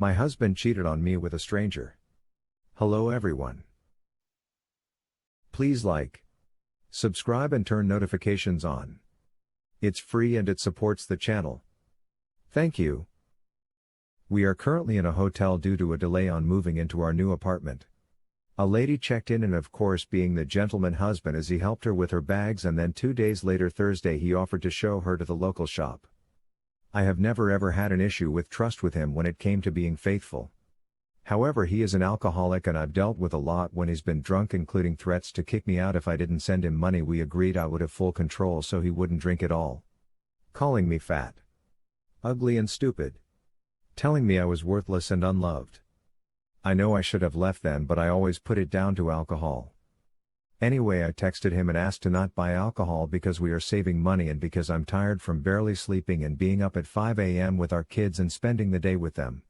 My husband cheated on me with a stranger. Hello everyone. Please like, subscribe and turn notifications on. It's free and it supports the channel. Thank you. We are currently in a hotel due to a delay on moving into our new apartment. A lady checked in and of course being the gentleman husband as he helped her with her bags, and then 2 days later Thursday he offered to show her to the local shop. I have never ever had an issue with trust with him when it came to being faithful. However, he is an alcoholic and I've dealt with a lot when he's been drunk, including threats to kick me out if I didn't send him money. We agreed I would have full control so he wouldn't drink at all. Calling me fat, ugly and stupid. Telling me I was worthless and unloved. I know I should have left then, but I always put it down to alcohol. Anyway, I texted him and asked to not buy alcohol because we are saving money and because I'm tired from barely sleeping and being up at 5 a.m. with our kids and spending the day with them.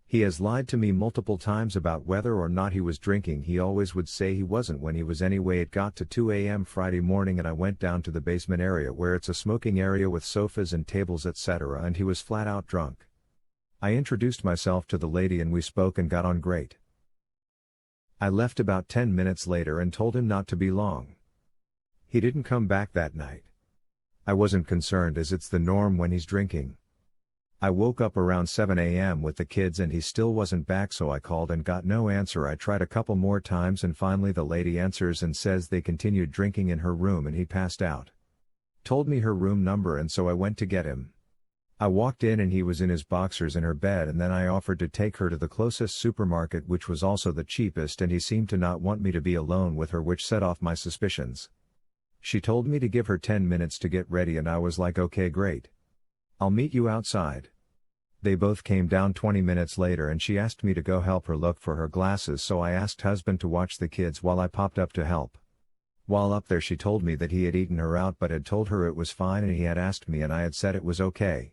He has lied to me multiple times about whether or not he was drinking. He always would say he wasn't when he was. Anyway, it got to 2 a.m. Friday morning and I went down to the basement area where it's a smoking area with sofas and tables etc., and he was flat out drunk. I introduced myself to the lady and we spoke and got on great. I left about 10 minutes later and told him not to be long. He didn't come back that night. I wasn't concerned as it's the norm when he's drinking. I woke up around 7 a.m. with the kids and he still wasn't back, so I called and got no answer. I tried a couple more times and finally the lady answers and says they continued drinking in her room and he passed out. Told me her room number and so I went to get him. I walked in and he was in his boxers in her bed, and then I offered to take her to the closest supermarket which was also the cheapest, and he seemed to not want me to be alone with her, which set off my suspicions. She told me to give her 10 minutes to get ready and I was like, okay great. I'll meet you outside. They both came down 20 minutes later and she asked me to go help her look for her glasses, so I asked husband to watch the kids while I popped up to help. While up there she told me that he had eaten her out but had told her it was fine and he had asked me and I had said it was okay.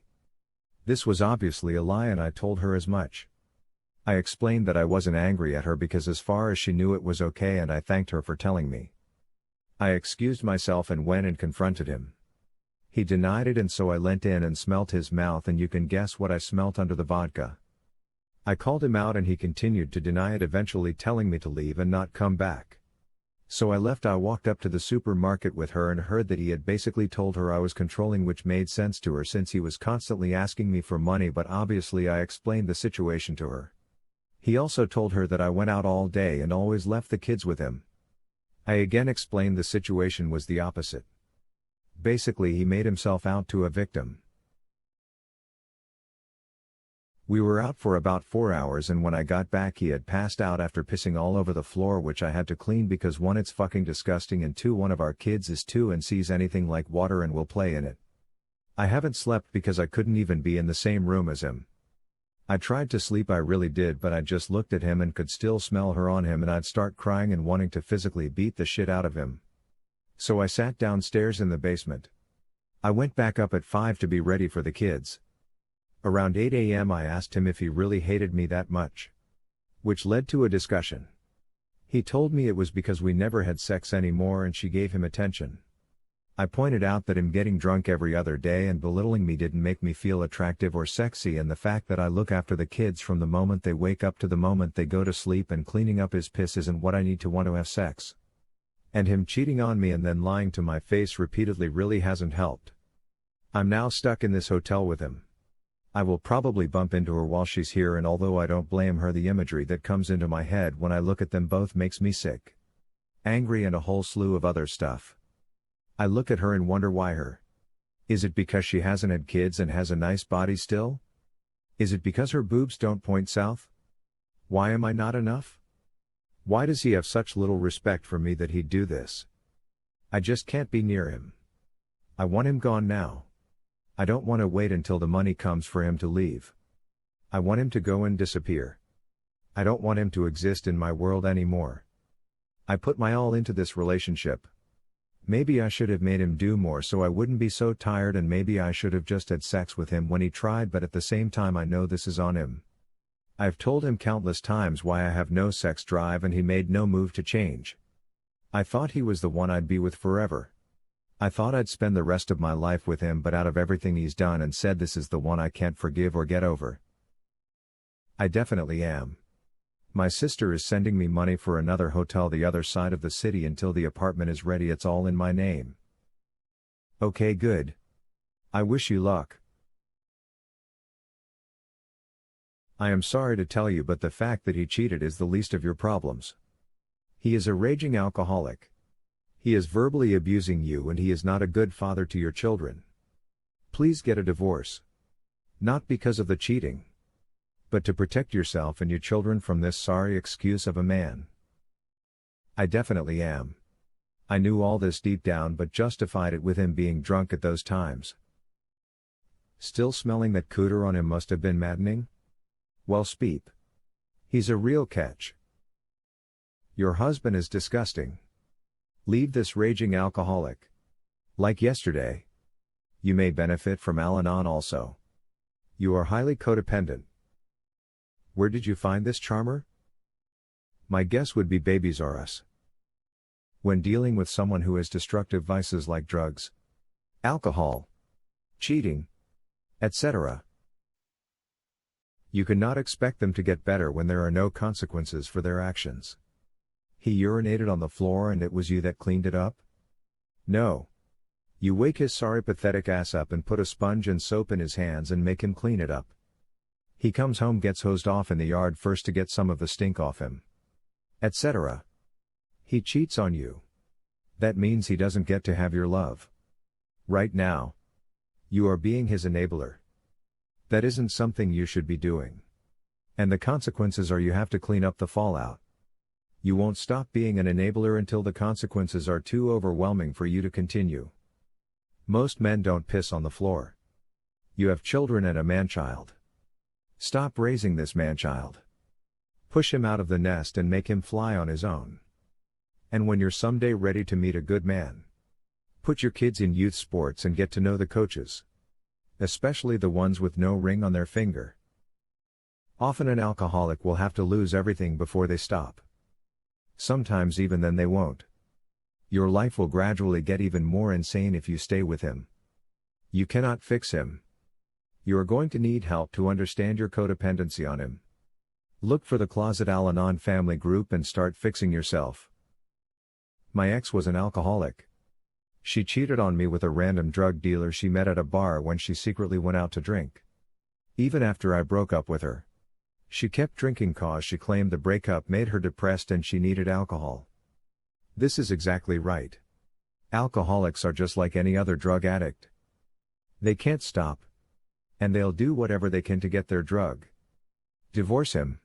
This was obviously a lie and I told her as much. I explained that I wasn't angry at her because as far as she knew it was okay, and I thanked her for telling me. I excused myself and went and confronted him. He denied it and so I leant in and smelt his mouth, and you can guess what I smelt under the vodka. I called him out and he continued to deny it, eventually telling me to leave and not come back. So I left. I walked up to the supermarket with her and heard that he had basically told her I was controlling, which made sense to her since he was constantly asking me for money, but obviously I explained the situation to her. He also told her that I went out all day and always left the kids with him. I again explained the situation was the opposite. Basically he made himself out to a victim. We were out for about 4 hours and when I got back he had passed out after pissing all over the floor, which I had to clean because 1, it's fucking disgusting, and 2, one of our kids is 2 and sees anything like water and will play in it. I haven't slept because I couldn't even be in the same room as him. I tried to sleep, I really did, but I just looked at him and could still smell her on him and I'd start crying and wanting to physically beat the shit out of him. So I sat downstairs in the basement. I went back up at 5 to be ready for the kids. Around 8 a.m. I asked him if he really hated me that much. Which led to a discussion. He told me it was because we never had sex anymore and she gave him attention. I pointed out that him getting drunk every other day and belittling me didn't make me feel attractive or sexy, and the fact that I look after the kids from the moment they wake up to the moment they go to sleep and cleaning up his piss isn't what I need to want to have sex. And him cheating on me and then lying to my face repeatedly really hasn't helped. I'm now stuck in this hotel with him. I will probably bump into her while she's here, and although I don't blame her, the imagery that comes into my head when I look at them both makes me sick. Angry and a whole slew of other stuff. I look at her and wonder why her. Is it because she hasn't had kids and has a nice body still? Is it because her boobs don't point south? Why am I not enough? Why does he have such little respect for me that he'd do this? I just can't be near him. I want him gone now. I don't want to wait until the money comes for him to leave. I want him to go and disappear. I don't want him to exist in my world anymore. I put my all into this relationship. Maybe I should have made him do more so I wouldn't be so tired, and maybe I should have just had sex with him when he tried, but at the same time I know this is on him. I've told him countless times why I have no sex drive and he made no move to change. I thought he was the one I'd be with forever. I thought I'd spend the rest of my life with him, but out of everything he's done and said, this is the one I can't forgive or get over. I definitely am. My sister is sending me money for another hotel the other side of the city until the apartment is ready. It's all in my name. Okay, good. I wish you luck. I am sorry to tell you, but the fact that he cheated is the least of your problems. He is a raging alcoholic. He is verbally abusing you and he is not a good father to your children. Please get a divorce. Not because of the cheating, but to protect yourself and your children from this sorry excuse of a man. I definitely am. I knew all this deep down but justified it with him being drunk at those times. Still smelling that cooter on him must have been maddening? Well, Speep. He's a real catch. Your husband is disgusting. Leave this raging alcoholic. Like yesterday. You may benefit from Al-Anon also. You are highly codependent. Where did you find this charmer? My guess would be Babies R Us. When dealing with someone who has destructive vices like drugs, alcohol, cheating, etc., you cannot expect them to get better when there are no consequences for their actions. He urinated on the floor and it was you that cleaned it up? No. You wake his sorry pathetic ass up and put a sponge and soap in his hands and make him clean it up. He comes home, gets hosed off in the yard first to get some of the stink off him, etc. He cheats on you. That means he doesn't get to have your love. Right now, you are being his enabler. That isn't something you should be doing. And the consequences are you have to clean up the fallout. You won't stop being an enabler until the consequences are too overwhelming for you to continue. Most men don't piss on the floor. You have children and a man-child. Stop raising this man-child. Push him out of the nest and make him fly on his own. And when you're someday ready to meet a good man, put your kids in youth sports and get to know the coaches. Especially the ones with no ring on their finger. Often an alcoholic will have to lose everything before they stop. Sometimes even then they won't. Your life will gradually get even more insane if you stay with him. You cannot fix him. You are going to need help to understand your codependency on him. Look for the Closet Al-Anon family group and start fixing yourself. My ex was an alcoholic. She cheated on me with a random drug dealer she met at a bar when she secretly went out to drink. Even after I broke up with her, she kept drinking cause she claimed the breakup made her depressed and she needed alcohol. This is exactly right. Alcoholics are just like any other drug addict. They can't stop. And they'll do whatever they can to get their drug. Divorce him.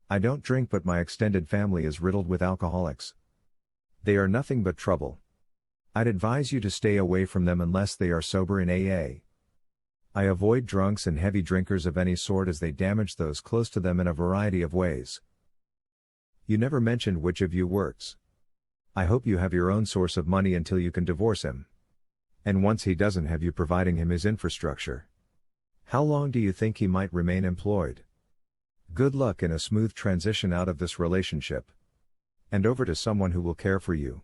I don't drink, but my extended family is riddled with alcoholics. They are nothing but trouble. I'd advise you to stay away from them unless they are sober in AA. I avoid drunks and heavy drinkers of any sort as they damage those close to them in a variety of ways. You never mentioned which of you works. I hope you have your own source of money until you can divorce him. And once he doesn't have you providing him his infrastructure. How long do you think he might remain employed? Good luck in a smooth transition out of this relationship. And over to someone who will care for you.